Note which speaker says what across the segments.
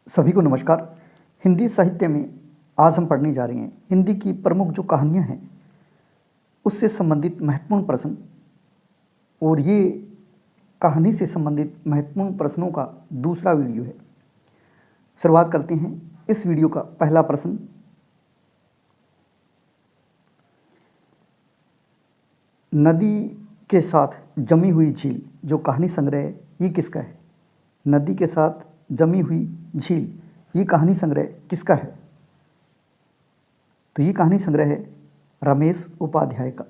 Speaker 1: सभी को नमस्कार। हिंदी साहित्य में आज हम पढ़ने जा रहे हैं हिंदी की प्रमुख जो कहानियाँ हैं उससे संबंधित महत्वपूर्ण प्रश्न, और ये कहानी से संबंधित महत्वपूर्ण प्रश्नों का दूसरा वीडियो है। शुरुआत करते हैं इस वीडियो का पहला प्रश्न। नदी के साथ जमी हुई झील जो कहानी संग्रह है ये किसका है? नदी के साथ जमी हुई झील ये कहानी संग्रह किसका है? तो ये कहानी संग्रह है रमेश उपाध्याय का।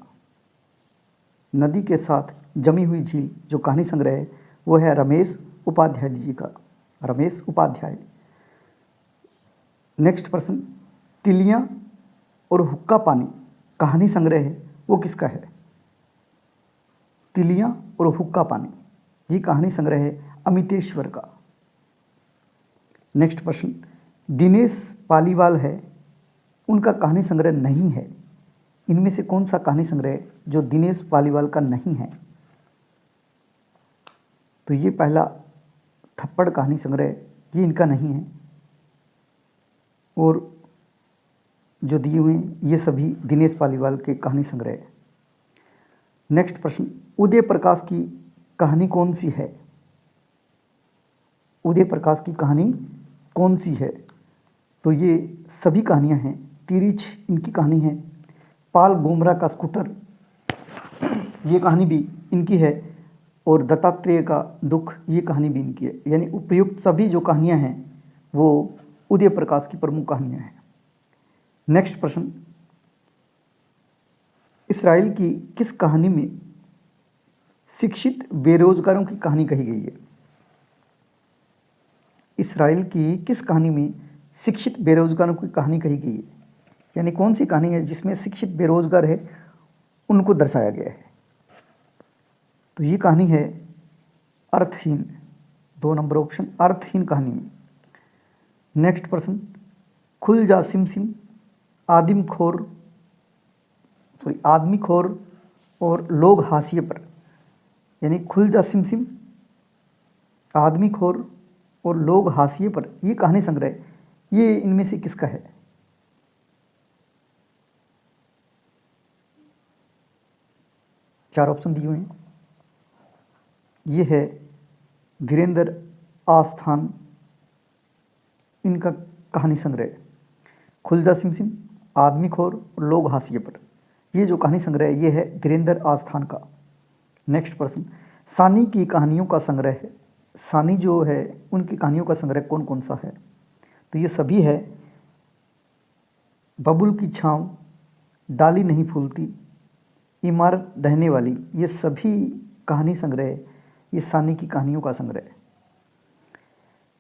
Speaker 1: नदी के साथ जमी हुई झील जो कहानी संग्रह है वो है रमेश उपाध्याय जी का, रमेश उपाध्याय। नेक्स्ट प्रश्न, तिलियां और हुक्का पानी कहानी संग्रह है वो किसका है? तिलियां और हुक्का पानी ये कहानी संग्रह है अमितेश्वर का। नेक्स्ट प्रश्न, दिनेश पालीवाल है उनका कहानी संग्रह नहीं है, इनमें से कौन सा कहानी संग्रह है जो दिनेश पालीवाल का नहीं है? तो ये पहला थप्पड़ कहानी संग्रह ये इनका नहीं है, और जो दिए हुए हैं ये सभी दिनेश पालीवाल के कहानी संग्रह है। नेक्स्ट प्रश्न, उदय प्रकाश की कहानी कौन सी है? उदय प्रकाश की कहानी कौन सी है? तो ये सभी कहानियां हैं। तिरिछ इनकी कहानी है। पाल गोमरा का स्कूटर ये कहानी भी इनकी है, और दत्तात्रेय का दुख ये कहानी भी इनकी है। यानी उपयुक्त सभी जो कहानियां हैं वो उदय प्रकाश की प्रमुख कहानियां हैं। नेक्स्ट प्रश्न, इसराइल की किस कहानी में शिक्षित बेरोजगारों की कहानी कही गई है? इसराइल की किस कहानी में शिक्षित बेरोजगारों की कहानी कही गई है? यानी कौन सी कहानी है जिसमें शिक्षित बेरोजगार है उनको दर्शाया गया है? तो ये कहानी है अर्थहीन, 2 नंबर ऑप्शन, अर्थहीन कहानी में। नेक्स्ट प्रश्न, खुल जा सिम सिम आदमी खोर और लोग हाशिए पर, यानी खुल जा सिम सिम, आदमी खोर और लोग हाशिए पर ये कहानी संग्रह ये इनमें से किसका है? चार ऑप्शन दिए हुए हैं। ये है धीरेन्द्र आस्थान, इनका कहानी संग्रह खुल जा सिम सिम, आदमी खोर और लोग हाशिए पर, ये जो कहानी संग्रह ये है धीरेन्द्र आस्थान का। नेक्स्ट प्रश्न, सानी की कहानियों का संग्रह है, सानी जो है उनकी कहानियों का संग्रह कौन कौन सा है? तो ये सभी है बबुल की छाँव, डाली नहीं फूलती, इमारत ढहने वाली, ये सभी कहानी संग्रह ये सानी की कहानियों का संग्रह है।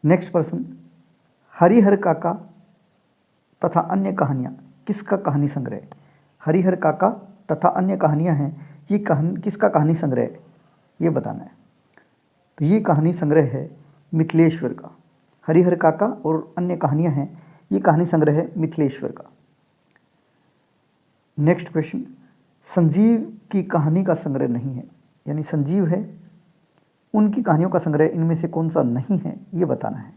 Speaker 1: नेक्स्ट प्रश्न, हरिहर काका तथा अन्य कहानियाँ किसका कहानी संग्रह है? हरिहर काका तथा अन्य कहानियाँ हैं ये कहानी किसका कहानी संग्रह है ये बताना है। तो ये कहानी संग्रह है मिथिलेश्वर का। हरिहर काका और अन्य कहानियाँ हैं ये कहानी संग्रह है मिथिलेश्वर का। नेक्स्ट क्वेश्चन, संजीव की कहानी का संग्रह नहीं है, यानी संजीव है उनकी कहानियों का संग्रह इनमें से कौन सा नहीं है ये बताना है।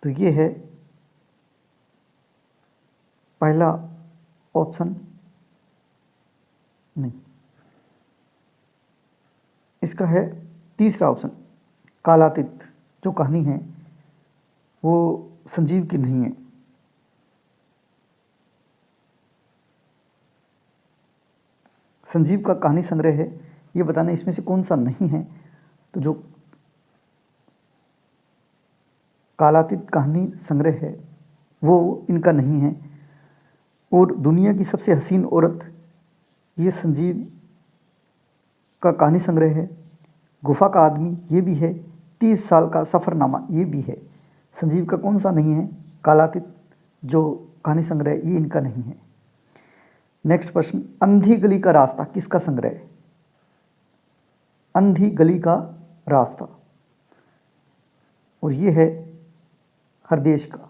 Speaker 1: तो ये है पहला ऑप्शन, नहीं, इसका है तीसरा ऑप्शन, कालातीत जो कहानी है वो संजीव की नहीं है। संजीव का कहानी संग्रह है ये बताना इसमें से कौन सा नहीं है। तो जो कालातीत कहानी संग्रह है वो इनका नहीं है, और दुनिया की सबसे हसीन औरत ये संजीव का कहानी संग्रह है। गुफा का आदमी ये भी है, 30 साल का सफ़रनामा ये भी है। संजीव का कौन सा नहीं है? कालातीत जो कहानी संग्रह ये इनका नहीं है। नेक्स्ट प्रश्न, अंधी गली का रास्ता किसका संग्रह है? अंधी गली का रास्ता, और ये है हरदेश का।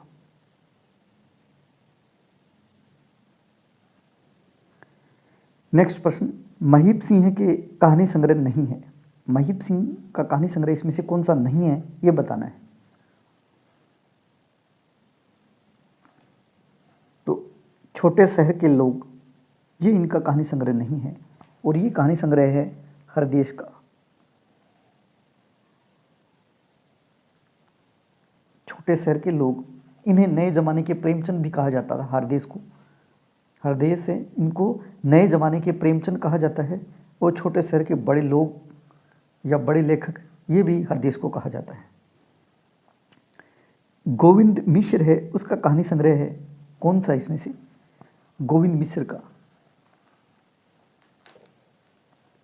Speaker 1: नेक्स्ट प्रश्न, महीप सिंह के कहानी संग्रह नहीं है। महीप सिंह का कहानी संग्रह इसमें से कौन सा नहीं है ये बताना है। तो छोटे शहर के लोग, ये इनका कहानी संग्रह नहीं है, और ये कहानी संग्रह है हरदेश का। छोटे शहर के लोग, इन्हें नए जमाने के प्रेमचंद भी कहा जाता था। हरदेश को, हरदेश है, इनको नए जमाने के प्रेमचंद कहा जाता है, और छोटे शहर के बड़े लोग या बड़े लेखक, ये भी हरदेश को कहा जाता है। गोविंद मिश्र है, उसका कहानी संग्रह है कौन सा इसमें से? गोविंद मिश्र का।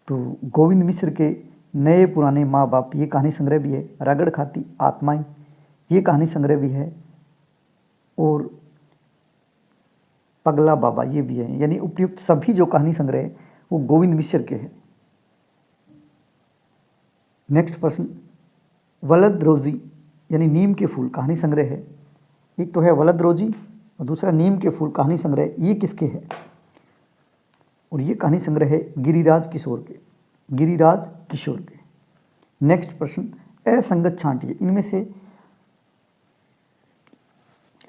Speaker 1: तो गोविंद मिश्र के नए पुराने माँ बाप, ये कहानी संग्रह भी है। रगड़ खाती आत्माएं, ये कहानी संग्रह भी है। और पगला बाबा, ये भी है। यानी उपयुक्त सभी जो कहानी संग्रह है वो गोविंद मिश्र के हैं। नेक्स्ट प्रश्न, वलद रोजी यानी नीम के फूल कहानी संग्रह है। एक तो है वलद रोजी और दूसरा नीम के फूल कहानी संग्रह, ये किसके है? और ये कहानी संग्रह है गिरिराज किशोर के, गिरिराज किशोर के। नेक्स्ट प्रश्न, असंगत छांटिए, इनमें से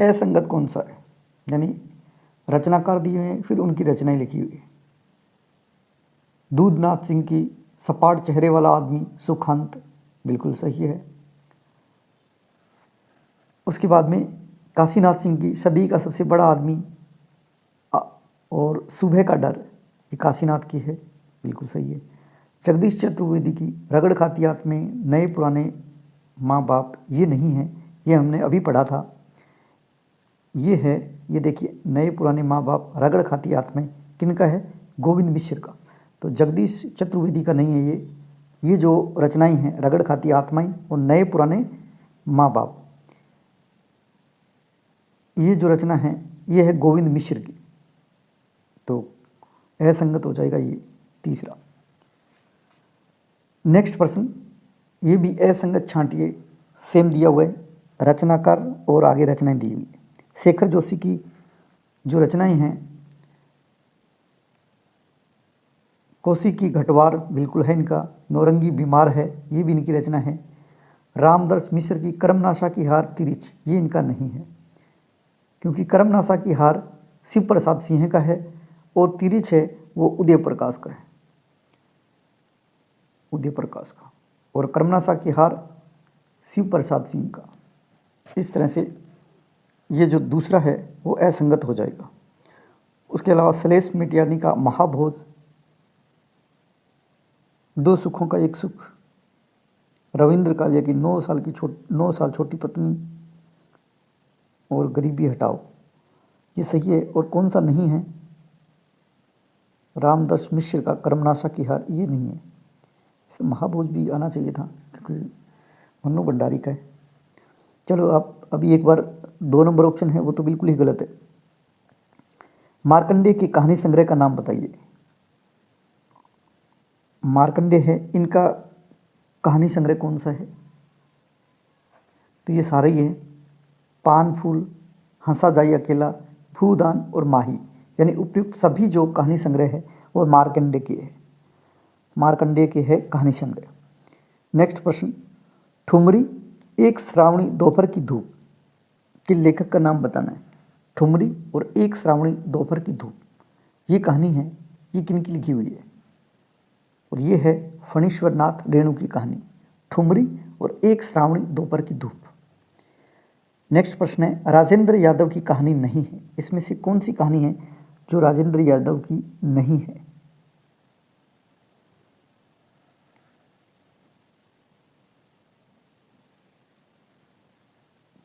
Speaker 1: असंगत कौन सा है? यानी रचनाकार दिए हुए हैं, फिर उनकी रचनाएं लिखी हुई है। दूधनाथ सिंह की सपाट चेहरे वाला आदमी सुखांत, बिल्कुल सही है। उसके बाद में काशीनाथ सिंह की सदी का सबसे बड़ा आदमी और सुबह का डर, ये काशीनाथ की है, बिल्कुल सही है। जगदीश चतुर्वेदी की रगड़ खाती आत्माएं, नए पुराने माँ बाप, ये नहीं है, ये हमने अभी पढ़ा था। ये है, ये देखिए, नए पुराने माँ बाप रगड़ खाती आत्माएं, किनका है? गोविंद मिश्र का। तो जगदीश चतुर्वेदी का नहीं है ये जो रचनाएं हैं रगड़ खाती आत्माएं और नए पुराने माँ बाप, ये जो रचना है ये है गोविंद मिश्र की। तो असंगत हो जाएगा ये तीसरा। नेक्स्ट प्रश्न, ये भी असंगत छांटिए, सेम दिया हुआ है, रचनाकार और आगे रचनाएं दी हुई है। शेखर जोशी की जो रचनाएं हैं, कोसी की घटवार, बिल्कुल है इनका। नौरंगी बीमार है, ये भी इनकी रचना है। रामदर्श मिश्र की करमनाशा की हार तिरिच, ये इनका नहीं है, क्योंकि करमनाशा की हार शिव प्रसाद सिंह का है और तिरिच है वो उदय प्रकाश का है, उदय प्रकाश का। और करमनाशा की हार शिव प्रसाद सिंह का। इस तरह से ये जो दूसरा है वो असंगत हो जाएगा। उसके अलावा सलेश मिटियानी का महाभोज, दो सुखों का एक सुख। रविंद्र कालिया की 9 साल छोटी पत्नी और गरीबी हटाओ, ये सही है। और कौन सा नहीं है? रामदर्श मिश्र का करमनाशा की हार, ये नहीं है। इसे महाभोज भी आना चाहिए था क्योंकि मन्नू भंडारी का है। चलो आप अभी एक बार 2 नंबर ऑप्शन है वो तो बिल्कुल ही गलत है। मार्कंडेय की कहानी संग्रह का नाम बताइए। मार्कंडेय है, इनका कहानी संग्रह कौन सा है? तो ये सारे ही है, पान फूल, हंसा जाई अकेला, भूदान और माही। यानी उपयुक्त सभी जो कहानी संग्रह है वो मार्कंडेय की है, मार्कंडेय की है कहानी संग्रह। नेक्स्ट प्रश्न, ठुमरी एक श्रावणी दोपहर की धूप के लेखक का नाम बताना है। ठुमरी और एक श्रावणी दोपहर की धूप, ये कहानी है, ये किन की लिखी हुई है? और ये है फणीश्वर नाथ रेणु की कहानी, ठुमरी और एक श्रावणी दोपहर की धूप। नेक्स्ट प्रश्न है, राजेंद्र यादव की कहानी नहीं है, इसमें से कौन सी कहानी है जो राजेंद्र यादव की नहीं है?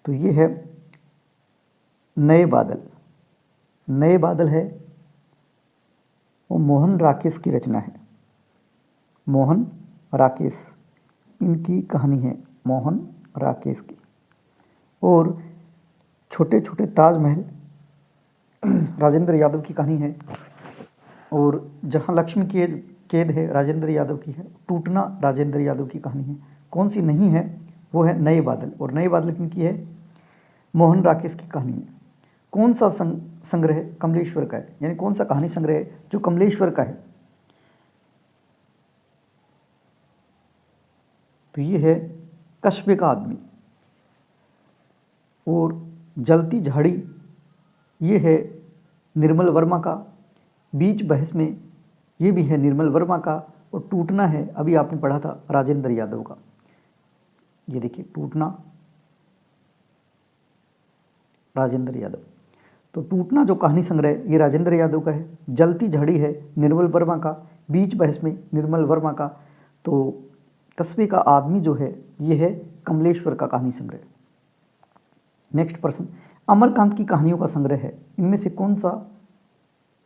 Speaker 1: तो ये है नए बादल। नए बादल है वो मोहन राकेश की रचना है, मोहन राकेश, इनकी कहानी है, मोहन राकेश की। और छोटे छोटे ताजमहल राजेंद्र यादव की कहानी है। और जहाँ लक्ष्मी कैद है राजेंद्र यादव की है। टूटना राजेंद्र यादव की कहानी है। कौन सी नहीं है? वो है नए बादल। और नए बादल किनकी है? मोहन राकेश की कहानी है। कौन सा संग्रह कमलेश्वर का है? यानी कौन सा कहानी संग्रह है जो कमलेश्वर का है? तो ये है कस्बे का आदमी। और जलती झाड़ी ये है निर्मल वर्मा का। बीच बहस में ये भी है निर्मल वर्मा का। और टूटना है, अभी आपने पढ़ा था, राजेंद्र यादव का। ये देखिए टूटना, राजेंद्र यादव। तो टूटना जो कहानी संग्रह ये राजेंद्र यादव का है। जलती झाड़ी है निर्मल वर्मा का। बीच बहस में निर्मल वर्मा का। तो कस्बे का आदमी जो है ये है कमलेश्वर का कहानी संग्रह। नेक्स्ट प्रश्न, अमरकांत की कहानियों का संग्रह है, इनमें से कौन सा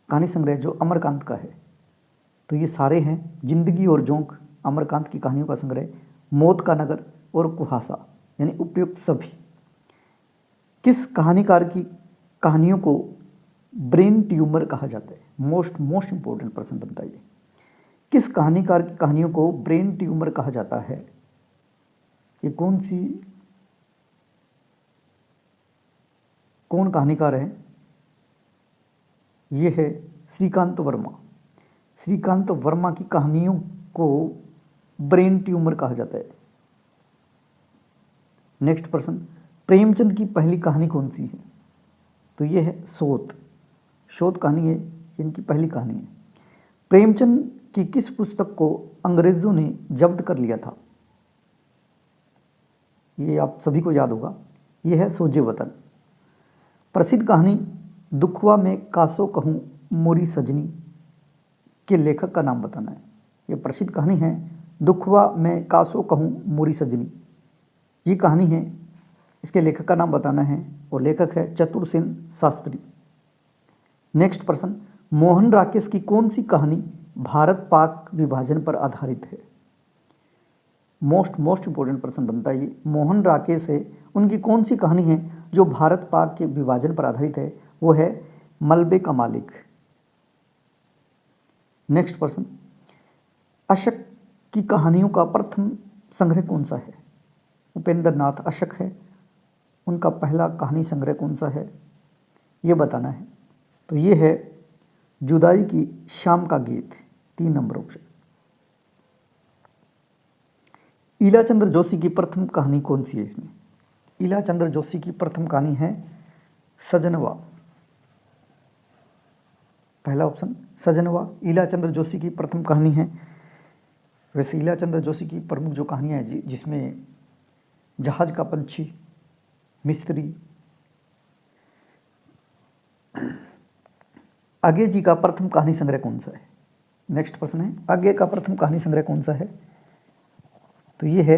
Speaker 1: कहानी संग्रह जो अमरकांत का है? तो ये सारे हैं, जिंदगी और जोंक अमरकांत की कहानियों का संग्रह, मौत का नगर और कुहासा, यानी उपयुक्त सभी। किस कहानीकार की कहानियों को ब्रेन ट्यूमर कहा जाता है? मोस्ट इंपॉर्टेंट प्रश्न बनता है ये। किस कहानीकार की कहानियों को ब्रेन ट्यूमर कहा जाता है? ये कौन कहानीकार है? ये है श्रीकांत वर्मा। श्रीकांत वर्मा की कहानियों को ब्रेन ट्यूमर कहा जाता है। नेक्स्ट प्रश्न, प्रेमचंद की पहली कहानी कौन सी है? तो ये है शोध। शोध कहानी है, इनकी पहली कहानी है। प्रेमचंद की किस पुस्तक को अंग्रेजों ने जब्त कर लिया था? ये आप सभी को याद होगा, ये है सोजे वतन। प्रसिद्ध कहानी दुखवा में कासो कहूँ मोरी सजनी के लेखक का नाम बताना है। ये प्रसिद्ध कहानी है दुखवा में कासो कहूँ मोरी सजनी, ये कहानी है, इसके लेखक का नाम बताना है और लेखक है चतुरसेन शास्त्री। नेक्स्ट प्रश्न, मोहन राकेश की कौन सी कहानी भारत पाक विभाजन पर आधारित है? मोस्ट इंपॉर्टेंट प्रश्न बनता है ये। मोहन राकेश है, उनकी कौन सी कहानी है जो भारत पाक के विभाजन पर आधारित है? वो है मलबे का मालिक। नेक्स्ट प्रश्न, अशक की कहानियों का प्रथम संग्रह कौन सा है? उपेंद्र नाथ अशक है, उनका पहला कहानी संग्रह कौन सा है ये बताना है। तो ये है जुदाई की शाम का गीत, 3 नंबर ऑप्शन। ईलाचंद्र जोशी की प्रथम कहानी कौन सी है इसमें? ईलाचंद्र जोशी की प्रथम कहानी है सजनवा, पहला ऑप्शन सजनवा ईलाचंद्र जोशी की प्रथम कहानी है। वैसे ईलाचंद्र जोशी की प्रमुख जो कहानियाँ हैं जिसमें जहाज का पंछी, मिस्त्री, आगे जी का प्रथम कहानी संग्रह कौन सा है? नेक्स्ट प्रश्न है, आगे का प्रथम कहानी संग्रह कौन सा है? तो ये है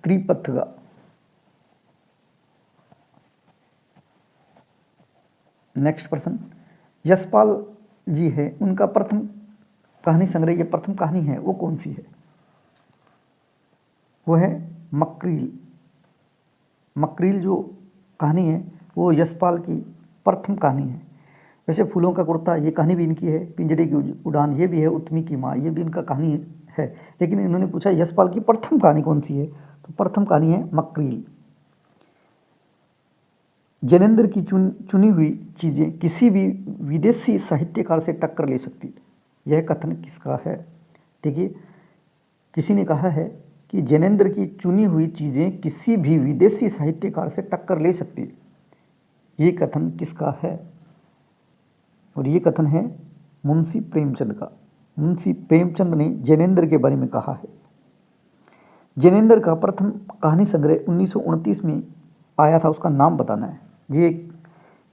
Speaker 1: त्रिपथगा। नेक्स्ट प्रश्न, यशपाल जी है, उनका प्रथम कहानी संग्रह, ये प्रथम कहानी है वो कौन सी है? वो है मकरील। मकरील जो कहानी है वो यशपाल की प्रथम कहानी है। वैसे फूलों का कुर्ता ये कहानी भी इनकी है, पिंजरे की उड़ान ये भी है, उत्मी की माँ ये भी इनका कहानी है, लेकिन इन्होंने पूछा यशपाल की प्रथम कहानी कौन सी है, तो प्रथम कहानी है मकरील। जैनेंद्र की चुनी हुई चीज़ें किसी भी विदेशी साहित्यकार से टक्कर ले सकती, यह कथन किसका है? देखिए, किसी ने कहा है कि जैनेंद्र की चुनी हुई चीज़ें किसी भी विदेशी साहित्यकार से टक्कर ले सकती, ये कथन किसका है? और ये कथन है मुंशी प्रेमचंद का। मुंशी प्रेमचंद ने जैनेंद्र के बारे में कहा है। जैनेंद्र का प्रथम कहानी संग्रह 1929 में आया था, उसका नाम बताना है। ये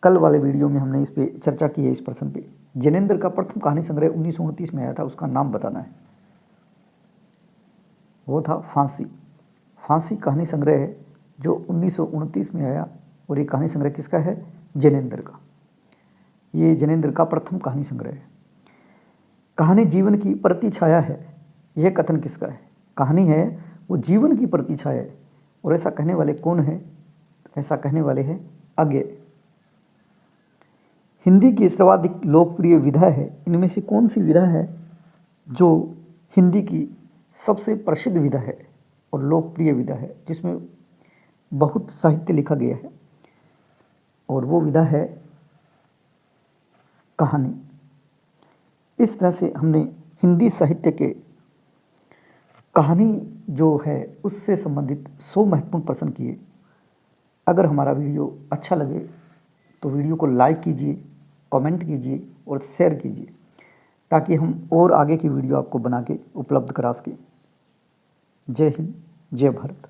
Speaker 1: कल वाले वीडियो में हमने इस पे चर्चा की है, इस प्रश्न पे। जैनेंद्र का प्रथम कहानी संग्रह 1929 में आया था, उसका नाम बताना है। वो था फांसी। फांसी कहानी संग्रह है जो 1929 में आया, और ये कहानी संग्रह किसका है? जैनेंद्र का। ये जैनेंद्र का प्रथम कहानी संग्रह है। कहानी जीवन की प्रतिछाया है, यह कथन किसका है? कहानी है वो जीवन की प्रतिछाया है, और ऐसा कहने वाले कौन है? ऐसा कहने वाले हैं अज्ञे। हिंदी की सर्वाधिक लोकप्रिय विधा है, इनमें से कौन सी विधा है जो हिंदी की सबसे प्रसिद्ध विधा है और लोकप्रिय विधा है, जिसमें बहुत साहित्य लिखा गया है? और वो विधा है कहानी। इस तरह से हमने हिंदी साहित्य के कहानी जो है उससे संबंधित 100 महत्वपूर्ण प्रश्न किए। अगर हमारा वीडियो अच्छा लगे तो वीडियो को लाइक कीजिए, कमेंट कीजिए और शेयर कीजिए, ताकि हम और आगे की वीडियो आपको बना के उपलब्ध करा सकें। जय हिंद, जय भारत।